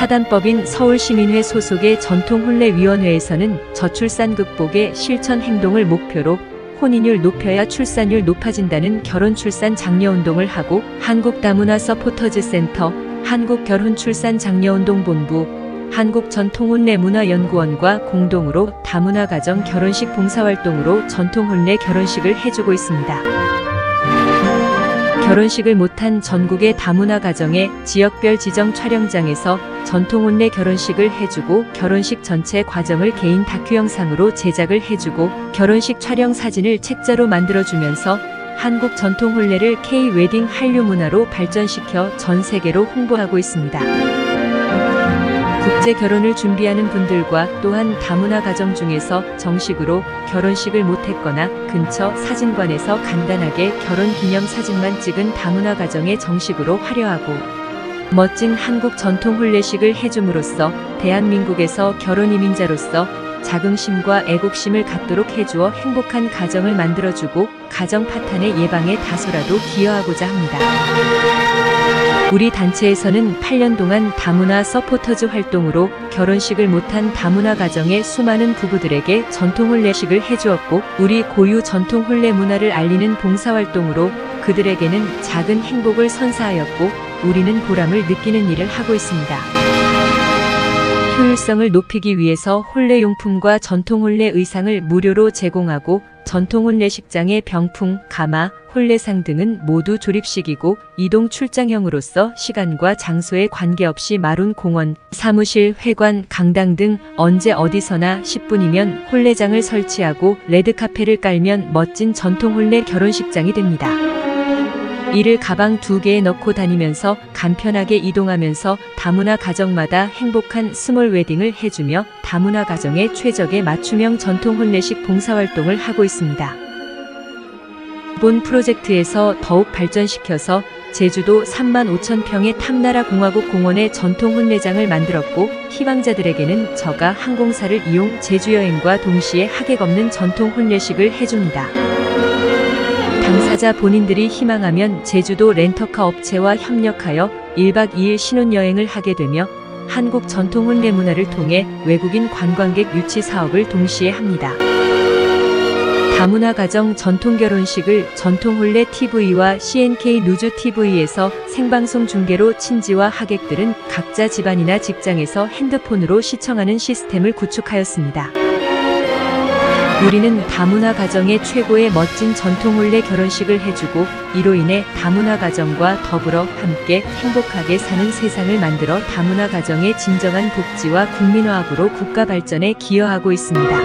사단법인 서울시민회 소속의 전통혼례위원회에서는 저출산 극복의 실천 행동을 목표로 혼인율 높여야 출산율 높아진다는 결혼출산 장려운동을 하고 한국다문화 서포터즈센터, 한국결혼출산장려운동본부, 한국전통혼례문화연구원과 공동으로 다문화가정 결혼식 봉사활동으로 전통혼례 결혼식을 해주고 있습니다. 결혼식을 못한 전국의 다문화 가정의 지역별 지정 촬영장에서 전통혼례 결혼식을 해주고 결혼식 전체 과정을 개인 다큐 영상으로 제작을 해주고 결혼식 촬영 사진을 책자로 만들어주면서 한국 전통혼례를 K-웨딩 한류 문화로 발전시켜 전 세계로 홍보하고 있습니다. 국제 결혼을 준비하는 분들과 또한 다문화 가정 중에서 정식으로 결혼식을 못했거나 근처 사진관에서 간단하게 결혼 기념 사진만 찍은 다문화 가정에 정식으로 화려하고 멋진 한국 전통 혼례식을 해줌으로써 대한민국에서 결혼 이민자로서 자긍심과 애국심을 갖도록 해주어 행복한 가정을 만들어주고 가정 파탄의 예방에 다소라도 기여하고자 합니다. 우리 단체에서는 8년 동안 다문화 서포터즈 활동으로 결혼식을 못한 다문화 가정의 수많은 부부들에게 전통혼례식을 해주었고 우리 고유 전통혼례 문화를 알리는 봉사활동으로 그들에게는 작은 행복을 선사하였고 우리는 보람을 느끼는 일을 하고 있습니다. 효율성을 높이기 위해서 혼례용품과 전통혼례 의상을 무료로 제공하고 전통혼례식장의 병풍, 가마, 혼례상 등은 모두 조립식이고 이동 출장형으로서 시간과 장소에 관계없이 마룬 공원, 사무실, 회관, 강당 등 언제 어디서나 10분이면 혼례장을 설치하고 레드카펫을 깔면 멋진 전통혼례 결혼식장이 됩니다. 이를 가방 2개에 넣고 다니면서 간편하게 이동하면서 다문화 가정마다 행복한 스몰 웨딩을 해주며 다문화 가정의 최적의 맞춤형 전통 혼례식 봉사활동을 하고 있습니다. 이번 프로젝트에서 더욱 발전시켜서 제주도 35,000평의 탐나라 공화국 공원에 전통 혼례장을 만들었고 희망자들에게는 저가 항공사를 이용 제주여행과 동시에 하객 없는 전통 혼례식을 해줍니다. 당사자 본인들이 희망하면 제주도 렌터카 업체와 협력하여 1박 2일 신혼여행을 하게 되며 한국 전통 혼례 문화를 통해 외국인 관광객 유치 사업을 동시에 합니다. 다문화 가정 전통 결혼식을 전통혼례 TV와 CNK 누주 TV에서 생방송 중계로 친지와 하객들은 각자 집안이나 직장에서 핸드폰으로 시청하는 시스템을 구축하였습니다. 우리는 다문화 가정의 최고의 멋진 전통혼례 결혼식을 해주고 이로 인해 다문화 가정과 더불어 함께 행복하게 사는 세상을 만들어 다문화 가정의 진정한 복지와 국민화학으로 국가 발전에 기여하고 있습니다.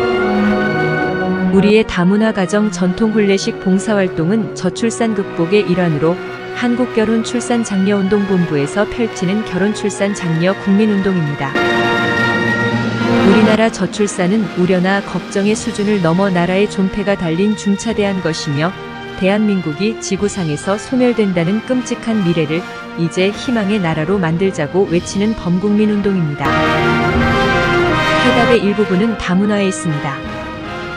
우리의 다문화 가정 전통 혼례식 봉사활동은 저출산 극복의 일환으로 한국결혼출산장려운동본부에서 펼치는 결혼출산 장려 국민운동입니다. 우리나라 저출산은 우려나 걱정의 수준을 넘어 나라의 존폐가 달린 중차대한 것이며 대한민국이 지구상에서 소멸된다는 끔찍한 미래를 이제 희망의 나라로 만들자고 외치는 범국민운동입니다. 해답의 일부분은 다문화에 있습니다.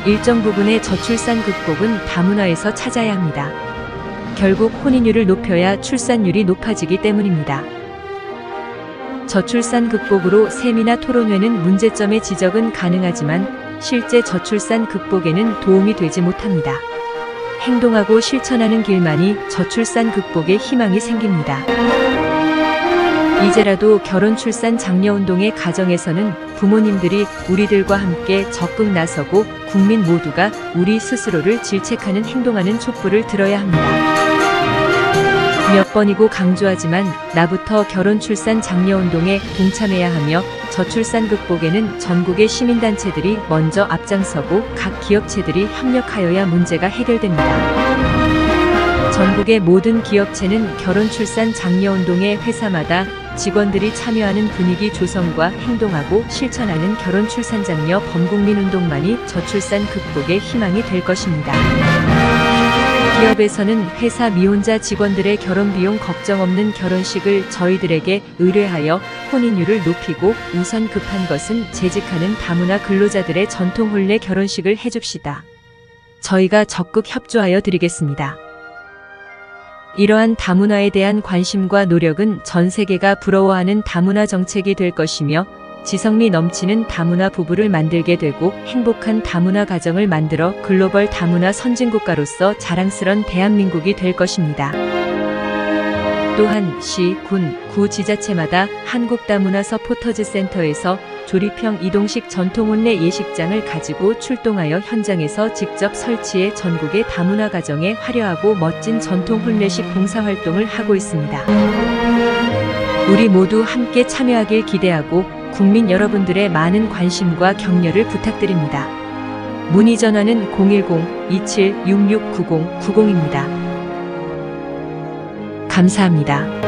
일정 부분의 저출산 극복은 다문화에서 찾아야 합니다. 결국 혼인율을 높여야 출산율이 높아지기 때문입니다. 저출산 극복으로 세미나 토론회는 문제점의 지적은 가능하지만 실제 저출산 극복에는 도움이 되지 못합니다. 행동하고 실천하는 길만이 저출산 극복의 희망이 생깁니다. 이제라도 결혼출산 장려운동의 가정에서는 부모님들이 우리들과 함께 적극 나서고 국민 모두가 우리 스스로를 질책하는 행동하는 촛불을 들어야 합니다. 몇 번이고 강조하지만 나부터 결혼출산 장려운동에 동참해야 하며 저출산 극복에는 전국의 시민단체들이 먼저 앞장서고 각 기업체들이 협력하여야 문제가 해결됩니다. 전국의 모든 기업체는 결혼출산 장려운동의 회사마다 직원들이 참여하는 분위기 조성과 행동하고 실천하는 결혼출산장려 범국민운동만이 저출산 극복의 희망이 될 것입니다. 기업에서는 회사 미혼자 직원들의 결혼비용 걱정 없는 결혼식을 저희들에게 의뢰하여 혼인율을 높이고 우선 급한 것은 재직하는 다문화 근로자들의 전통혼례 결혼식을 해줍시다. 저희가 적극 협조하여 드리겠습니다. 이러한 다문화에 대한 관심과 노력은 전 세계가 부러워하는 다문화 정책이 될 것이며 지성미 넘치는 다문화 부부를 만들게 되고 행복한 다문화 가정을 만들어 글로벌 다문화 선진국가로서 자랑스런 대한민국이 될 것입니다. 또한 시, 군, 구 지자체마다 한국다문화 서포터즈 센터에서 조립형 이동식 전통혼례 예식장을 가지고 출동하여 현장에서 직접 설치해 전국의 다문화 가정에 화려하고 멋진 전통혼례식 봉사활동을 하고 있습니다. 우리 모두 함께 참여하길 기대하고 국민 여러분들의 많은 관심과 격려를 부탁드립니다. 문의 전화는 010-2766-9090입니다. 감사합니다.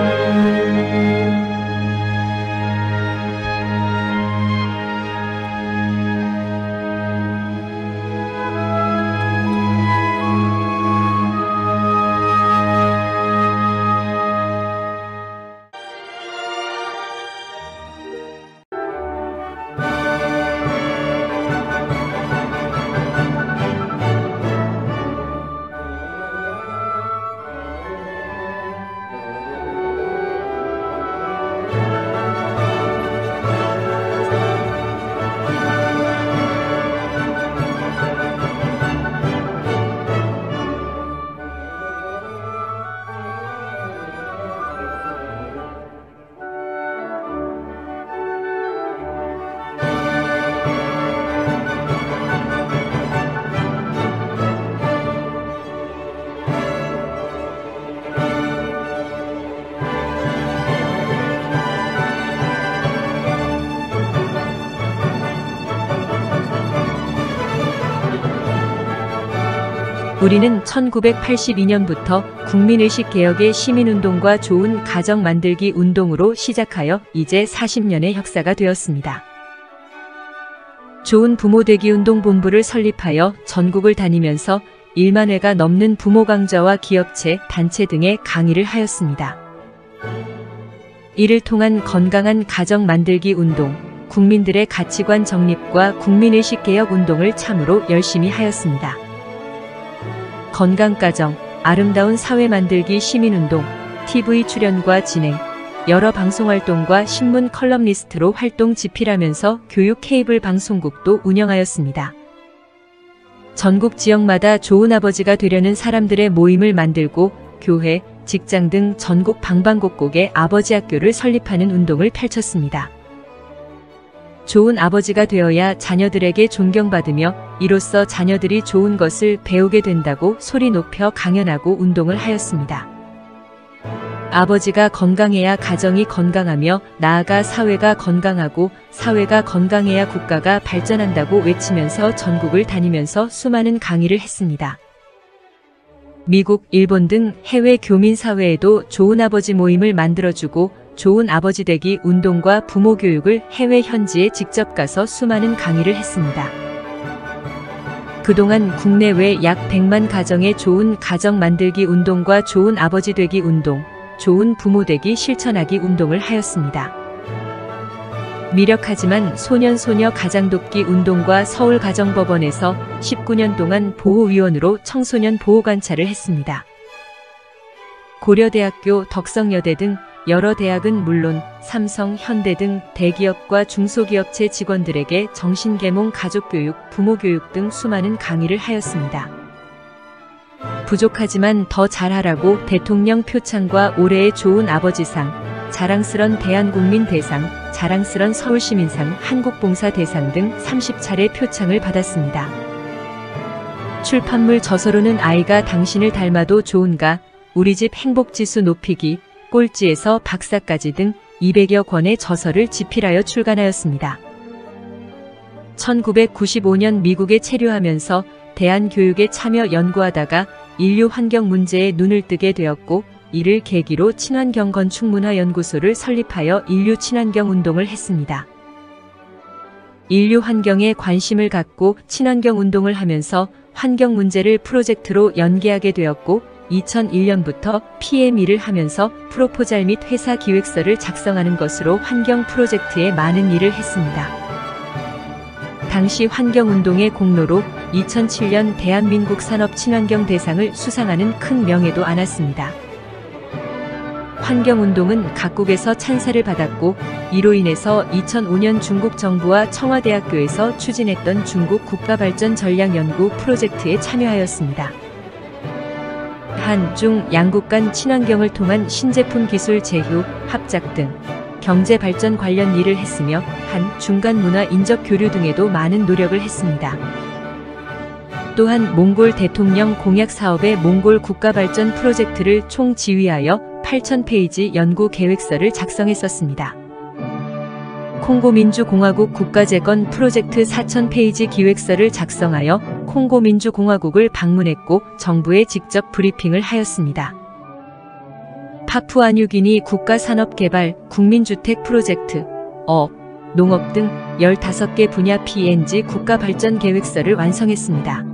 우리는 1982년부터 국민의식 개혁의 시민운동과 좋은 가정 만들기 운동으로 시작하여 이제 40년의 역사가 되었습니다. 좋은 부모 되기 운동 본부를 설립하여 전국을 다니면서 1만 회가 넘는 부모 강좌와 기업체, 단체 등의 강의를 하였습니다. 이를 통한 건강한 가정 만들기 운동, 국민들의 가치관 정립과 국민의식 개혁 운동을 참으로 열심히 하였습니다. 건강가정, 아름다운 사회 만들기 시민운동, TV 출연과 진행, 여러 방송활동과 신문 컬럼니스트로 활동 집필하면서 교육 케이블 방송국도 운영하였습니다. 전국 지역마다 좋은 아버지가 되려는 사람들의 모임을 만들고 교회, 직장 등 전국 방방곡곡에 아버지 학교를 설립하는 운동을 펼쳤습니다. 좋은 아버지가 되어야 자녀들에게 존경받으며 이로써 자녀들이 좋은 것을 배우게 된다고 소리 높여 강연하고 운동을 하였습니다. 아버지가 건강해야 가정이 건강하며 나아가 사회가 건강하고 사회가 건강해야 국가가 발전한다고 외치면서 전국을 다니면서 수많은 강의를 했습니다. 미국, 일본 등 해외 교민 사회에도 좋은 아버지 모임을 만들어주고 좋은 아버지 되기 운동과 부모 교육을 해외 현지에 직접 가서 수많은 강의를 했습니다. 그동안 국내외 약 100만 가정의 좋은 가정 만들기 운동과 좋은 아버지 되기 운동, 좋은 부모 되기 실천하기 운동을 하였습니다. 미력하지만 소년소녀 가장돕기 운동과 서울가정법원에서 19년 동안 보호위원으로 청소년 보호관찰을 했습니다. 고려대학교, 덕성여대 등 여러 대학은 물론 삼성, 현대 등 대기업과 중소기업체 직원들에게 정신계몽, 가족교육, 부모교육 등 수많은 강의를 하였습니다. 부족하지만 더 잘하라고 대통령 표창과 올해의 좋은 아버지상, 자랑스런 대한국민 대상, 자랑스런 서울시민상, 한국봉사대상 등 30차례 표창을 받았습니다. 출판물 저서로는 아이가 당신을 닮아도 좋은가, 우리집 행복지수 높이기, 꼴찌에서 박사까지 등 200여 권의 저서를 집필하여 출간하였습니다. 1995년 미국에 체류하면서 대한교육에 참여 연구하다가 인류 환경 문제에 눈을 뜨게 되었고 이를 계기로 친환경 건축문화연구소를 설립하여 인류 친환경 운동을 했습니다. 인류 환경에 관심을 갖고 친환경 운동을 하면서 환경 문제를 프로젝트로 연계하게 되었고 2001년부터 PME를 하면서 프로포잘 및 회사 기획서를 작성하는 것으로 환경 프로젝트에 많은 일을 했습니다. 당시 환경운동의 공로로 2007년 대한민국 산업 친환경 대상을 수상하는 큰 명예도 안았습니다. 환경운동은 각국에서 찬사를 받았고 이로 인해서 2005년 중국 정부와 청와대학교에서 추진했던 중국 국가발전 전략연구 프로젝트에 참여하였습니다. 한, 중 양국 간 친환경을 통한 신제품 기술 제휴, 합작 등 경제 발전 관련 일을 했으며 한, 중 간 문화 인적 교류 등에도 많은 노력을 했습니다. 또한 몽골 대통령 공약 사업의 몽골 국가발전 프로젝트를 총지휘하여 8,000페이지 연구 계획서를 작성했었습니다. 콩고민주공화국 국가재건 프로젝트 4,000페이지 기획서를 작성하여 콩고민주공화국을 방문했고 정부에 직접 브리핑을 하였습니다. 파푸아뉴기니 국가산업개발, 국민주택 프로젝트, 어업, 농업 등 15개 분야 PNG 국가발전계획서를 완성했습니다.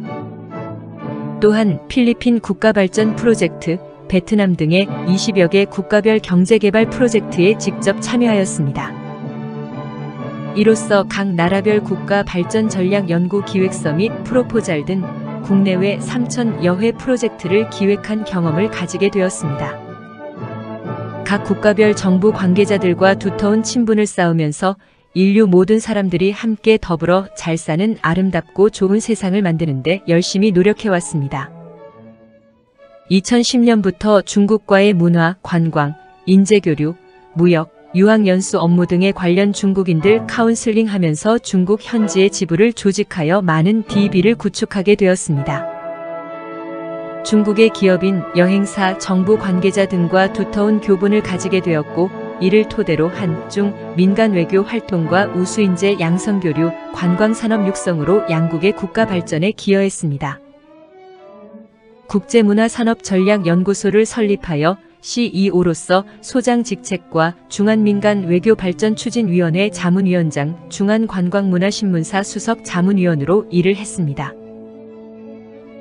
또한 필리핀 국가발전 프로젝트, 베트남 등의 20여 개 국가별 경제개발 프로젝트에 직접 참여하였습니다. 이로써 각 나라별 국가발전전략연구기획서 및 프로포잘 등 국내외 3,000여 회 프로젝트를 기획한 경험을 가지게 되었습니다. 각 국가별 정부 관계자들과 두터운 친분을 쌓으면서 인류 모든 사람들이 함께 더불어 잘 사는 아름답고 좋은 세상을 만드는 데 열심히 노력해왔습니다. 2010년부터 중국과의 문화, 관광, 인재교류, 무역, 유학연수 업무 등에 관련 중국인들 카운슬링 하면서 중국 현지의 지부를 조직하여 많은 DB를 구축하게 되었습니다. 중국의 기업인, 여행사, 정부 관계자 등과 두터운 교분을 가지게 되었고 이를 토대로 한, 중, 민간 외교 활동과 우수인재 양성교류, 관광산업 육성으로 양국의 국가 발전에 기여했습니다. 국제문화산업전략연구소를 설립하여 CEO로서 소장 직책과 중한민간 외교발전추진위원회 자문위원장, 중한관광문화신문사 수석 자문위원으로 일을 했습니다.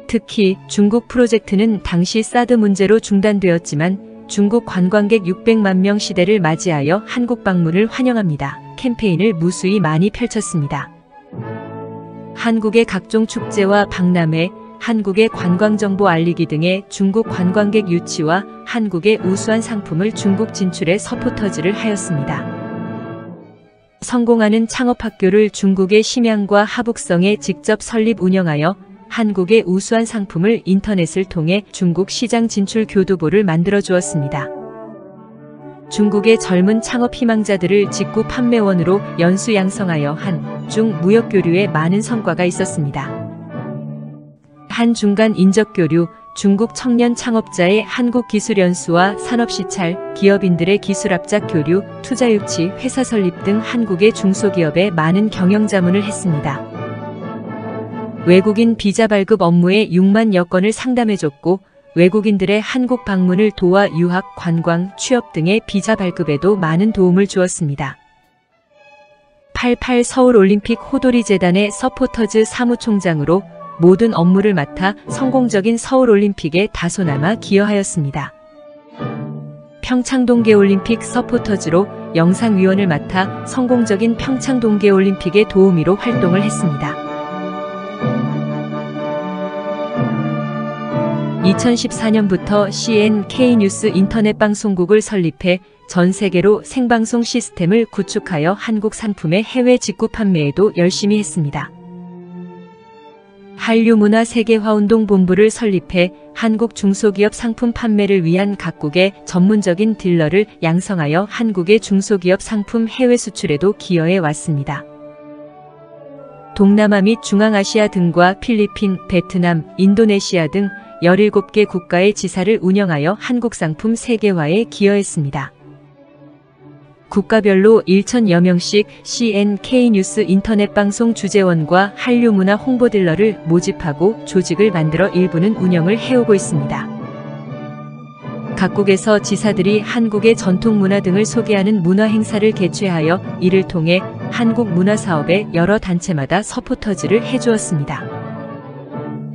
특히 중국 프로젝트는 당시 사드 문제로 중단되었지만 중국 관광객 600만 명 시대를 맞이하여 한국 방문을 환영합니다. 캠페인을 무수히 많이 펼쳤습니다. 한국의 각종 축제와 박람회, 한국의 관광정보 알리기 등의 중국 관광객 유치와 한국의 우수한 상품을 중국 진출에 서포터즈를 하였습니다. 성공하는 창업학교를 중국의 심양과 하북성에 직접 설립 운영하여 한국의 우수한 상품을 인터넷을 통해 중국 시장 진출 교두보를 만들어 주었습니다. 중국의 젊은 창업 희망자들을 직구 판매원으로 연수 양성하여 한, 중 무역교류에 많은 성과가 있었습니다. 한 중간 인적교류, 중국 청년 창업자의 한국기술연수와 산업시찰, 기업인들의 기술합작 교류, 투자유치, 회사 설립 등 한국의 중소기업에 많은 경영자문을 했습니다. 외국인 비자 발급 업무에 6만여 건을 상담해줬고 외국인들의 한국 방문을 도와 유학, 관광, 취업 등의 비자 발급에도 많은 도움을 주었습니다. 88 서울올림픽 호돌이재단의 서포터즈 사무총장으로 모든 업무를 맡아 성공적인 서울올림픽에 다소나마 기여하였습니다. 평창동계올림픽 서포터즈로 영상위원을 맡아 성공적인 평창동계올림픽의 도우미로 활동을 했습니다. 2014년부터 CNK뉴스 인터넷 방송국을 설립해 전 세계로 생방송 시스템을 구축하여 한국 상품의 해외 직구 판매에도 열심히 했습니다. 한류문화세계화운동본부를 설립해 한국 중소기업 상품 판매를 위한 각국의 전문적인 딜러를 양성하여 한국의 중소기업 상품 해외 수출에도 기여해 왔습니다. 동남아 및 중앙아시아 등과 필리핀, 베트남, 인도네시아 등 17개 국가의 지사를 운영하여 한국 상품 세계화에 기여했습니다. 국가별로 1,000여 명씩 CNK뉴스 인터넷 방송 주재원과 한류문화 홍보딜러를 모집하고 조직을 만들어 일부는 운영을 해오고 있습니다. 각국에서 지사들이 한국의 전통문화 등을 소개하는 문화행사를 개최하여 이를 통해 한국 문화사업에 여러 단체마다 서포터즈를 해주었습니다.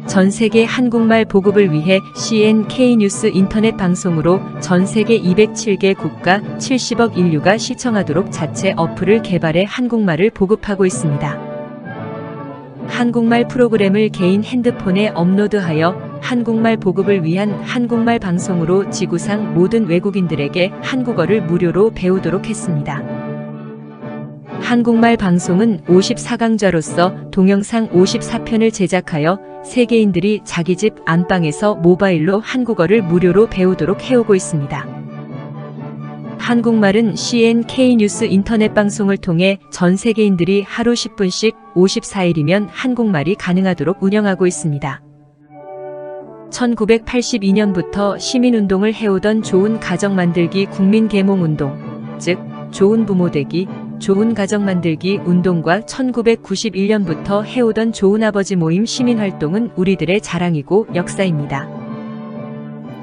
전 세계 한국말 보급을 위해 CNK뉴스 인터넷 방송으로 전 세계 207개 국가 70억 인류가 시청하도록 자체 어플을 개발해 한국말을 보급하고 있습니다. 한국말 프로그램을 개인 핸드폰에 업로드하여 한국말 보급을 위한 한국말 방송으로 지구상 모든 외국인들에게 한국어를 무료로 배우도록 했습니다. 한국말 방송은 54강좌로서 동영상 54편을 제작하여 세계인들이 자기 집 안방에서 모바일로 한국어를 무료로 배우도록 해오고 있습니다. 한국말은 CNK 뉴스 인터넷 방송을 통해 전 세계인들이 하루 10분씩 54일이면 한국말이 가능하도록 운영하고 있습니다. 1982년부터 시민운동을 해오던 좋은 가정 만들기 국민계몽운동, 즉 좋은 부모 되기, 좋은 가정 만들기 운동과 1991년부터 해오던 좋은 아버지 모임 시민활동은 우리들의 자랑이고 역사입니다.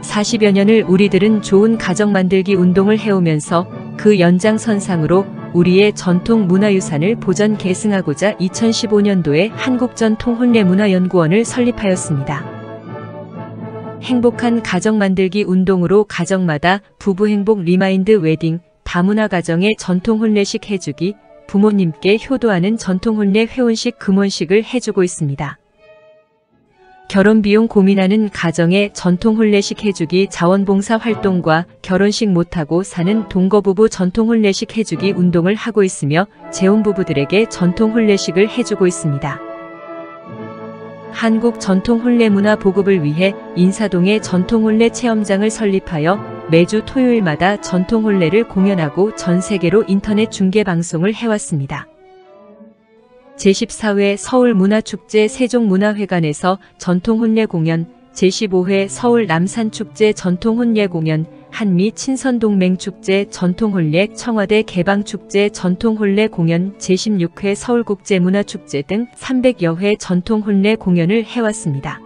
40여 년을 우리들은 좋은 가정 만들기 운동을 해오면서 그 연장선상으로 우리의 전통 문화유산을 보전 계승하고자 2015년도에 한국전통혼례문화연구원을 설립하였습니다. 행복한 가정 만들기 운동으로 가정마다 부부행복 리마인드 웨딩, 다문화 가정의 전통혼례식 해주기, 부모님께 효도하는 전통혼례 회혼식 금혼식을 해주고 있습니다. 결혼비용 고민하는 가정의 전통혼례식 해주기 자원봉사 활동과 결혼식 못하고 사는 동거부부 전통혼례식 해주기 운동을 하고 있으며 재혼부부들에게 전통혼례식을 해주고 있습니다. 한국 전통혼례문화 보급을 위해 인사동에 전통혼례 체험장을 설립하여 매주 토요일마다 전통혼례를 공연하고 전 세계로 인터넷 중계 방송을 해왔습니다. 제14회 서울문화축제 세종문화회관에서 전통혼례 공연, 제15회 서울 남산축제 전통혼례 공연, 한미 친선동맹축제 전통혼례 청와대 개방축제 전통혼례 공연, 제16회 서울국제문화축제 등 300여 회 전통혼례 공연을 해왔습니다.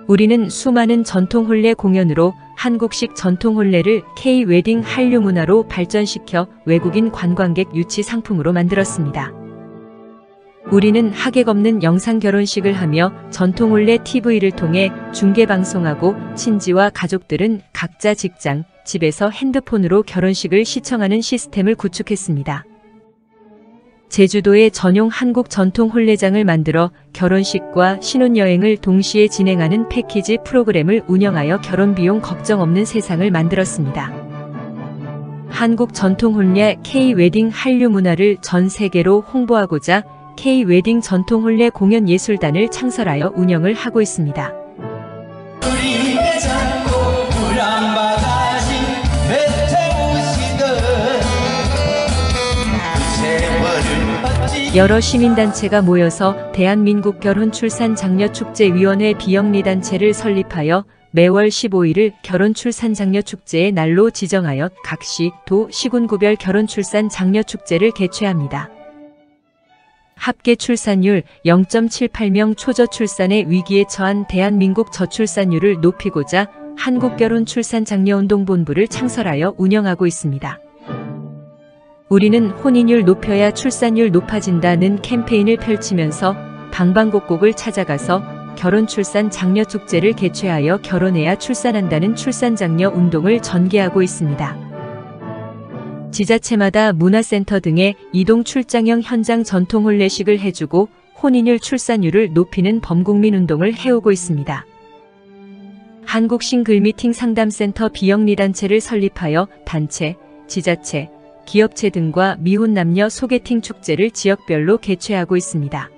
우리는 수많은 전통혼례 공연으로 한국식 전통혼례를 K-웨딩 한류 문화로 발전시켜 외국인 관광객 유치 상품으로 만들었습니다. 우리는 하객 없는 영상 결혼식을 하며 전통혼례 TV를 통해 중계방송하고 친지와 가족들은 각자 직장, 집에서 핸드폰으로 결혼식을 시청하는 시스템을 구축했습니다. 제주도에 전용 한국 전통혼례장을 만들어 결혼식과 신혼여행을 동시에 진행하는 패키지 프로그램을 운영하여 결혼비용 걱정 없는 세상을 만들었습니다. 한국 전통혼례 K-웨딩 한류 문화를 전 세계로 홍보하고자 K-웨딩 전통혼례 공연 예술단을 창설하여 운영을 하고 있습니다. 여러 시민단체가 모여서 대한민국 결혼출산장려축제위원회 비영리단체를 설립하여 매월 15일을 결혼출산장려축제의 날로 지정하여 각 시, 도, 시군구별 결혼출산장려축제를 개최합니다. 합계 출산율 0.78명 초저출산의 위기에 처한 대한민국 저출산율을 높이고자 한국결혼출산장려운동본부를 창설하여 운영하고 있습니다. 우리는 혼인율 높여야 출산율 높아진다는 캠페인을 펼치면서 방방곡곡을 찾아가서 결혼출산장려축제를 개최하여 결혼해야 출산한다는 출산장려 운동을 전개하고 있습니다. 지자체마다 문화센터 등의 이동 출장형 현장 전통혼례식을 해주고 혼인율 출산율을 높이는 범국민 운동을 해오고 있습니다. 한국 싱글미팅 상담센터 비영리단체를 설립하여 단체, 지자체, 기업체 등과 미혼 남녀 소개팅 축제를 지역별로 개최하고 있습니다.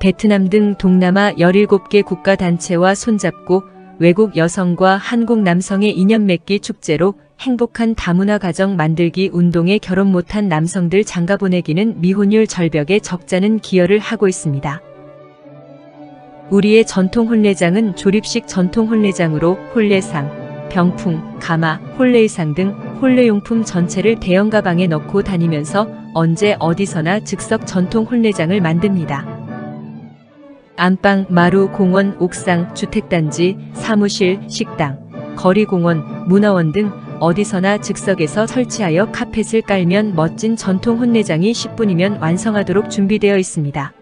베트남 등 동남아 17개 국가단체와 손잡고 외국 여성과 한국 남성의 인연 맺기 축제로 행복한 다문화 가정 만들기 운동에 결혼 못한 남성들 장가 보내기는 미혼율 절벽에 적잖은 기여를 하고 있습니다. 우리의 전통혼례장은 조립식 전통혼례장으로 혼례상, 병풍, 가마, 혼례의상 등 혼례용품 전체를 대형 가방에 넣고 다니면서 언제 어디서나 즉석 전통혼례장을 만듭니다. 안방, 마루, 공원, 옥상, 주택단지, 사무실, 식당, 거리공원, 문화원 등 어디서나 즉석에서 설치하여 카펫을 깔면 멋진 전통 혼례장이 10분이면 완성하도록 준비되어 있습니다.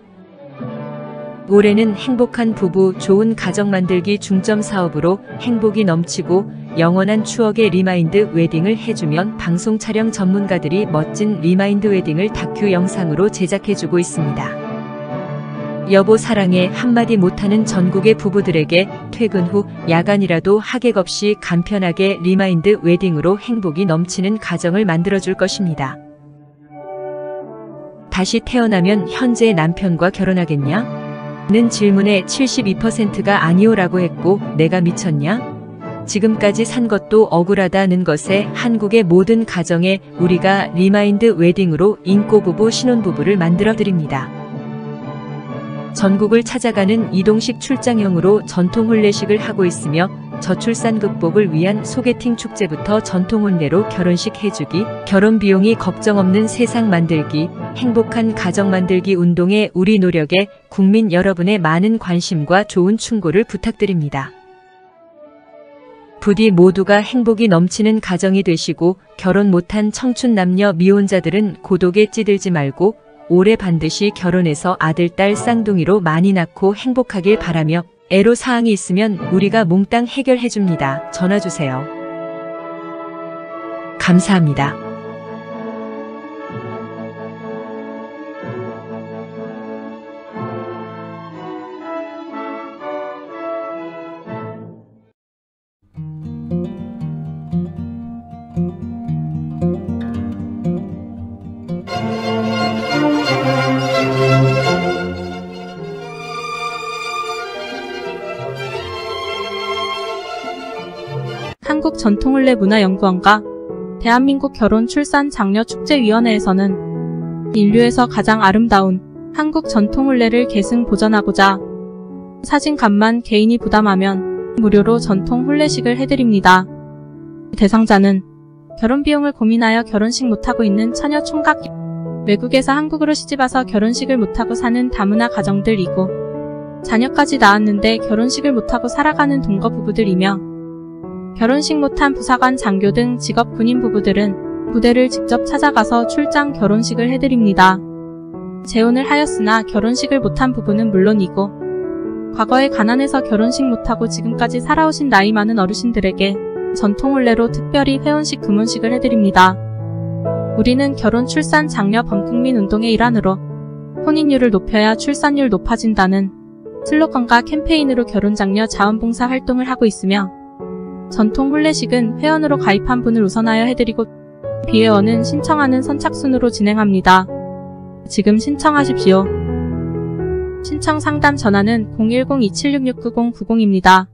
올해는 행복한 부부, 좋은 가정 만들기 중점 사업으로 행복이 넘치고 영원한 추억의 리마인드 웨딩을 해주면 방송 촬영 전문가들이 멋진 리마인드 웨딩을 다큐 영상으로 제작해주고 있습니다. 여보 사랑해 한마디 못하는 전국의 부부들에게 퇴근 후 야간이라도 하객 없이 간편하게 리마인드 웨딩으로 행복이 넘치는 가정을 만들어줄 것입니다. 다시 태어나면 현재의 남편과 결혼하겠냐? 는 질문에 72%가 아니오라고 했고 내가 미쳤냐? 지금까지 산 것도 억울하다는 것에 한국의 모든 가정에 우리가 리마인드 웨딩으로 인꼬부부 신혼부부를 만들어 드립니다. 전국을 찾아가는 이동식 출장형으로 전통 혼례식을 하고 있으며 저출산 극복을 위한 소개팅 축제부터 전통 혼례로 결혼식 해주기, 결혼 비용이 걱정 없는 세상 만들기, 행복한 가정 만들기 운동의 우리 노력에 국민 여러분의 많은 관심과 좋은 충고를 부탁드립니다. 부디 모두가 행복이 넘치는 가정이 되시고 결혼 못한 청춘 남녀 미혼자들은 고독에 찌들지 말고 올해 반드시 결혼해서 아들, 딸 쌍둥이로 많이 낳고 행복하길 바라며 애로사항이 있으면 우리가 몽땅 해결해줍니다. 전화주세요. 감사합니다. 한국전통혼례문화연구원과 대한민국 결혼 출산 장려축제위원회에서는 인류에서 가장 아름다운 한국 전통혼례를 계승 보전하고자 사진값만 개인이 부담하면 무료로 전통 혼례식을 해드립니다. 대상자는 결혼비용을 고민하여 결혼식 못하고 있는 처녀 총각, 외국에서 한국으로 시집와서 결혼식을 못하고 사는 다문화 가정들이고 자녀까지 낳았는데 결혼식을 못하고 살아가는 동거 부부들이며 결혼식 못한 부사관, 장교 등 직업 군인 부부들은 부대를 직접 찾아가서 출장 결혼식을 해드립니다. 재혼을 하였으나 결혼식을 못한 부부는 물론이고 과거에 가난해서 결혼식 못하고 지금까지 살아오신 나이 많은 어르신들에게 전통혼례로 특별히 회혼식, 금혼식을 해드립니다. 우리는 결혼, 출산, 장려 범국민 운동의 일환으로 혼인율을 높여야 출산율 높아진다는 슬로건과 캠페인으로 결혼장려 자원봉사 활동을 하고 있으며 전통 혼례식은 회원으로 가입한 분을 우선하여 해드리고 비회원은 신청하는 선착순으로 진행합니다. 지금 신청하십시오. 신청 상담 전화는 010-2766-9090입니다.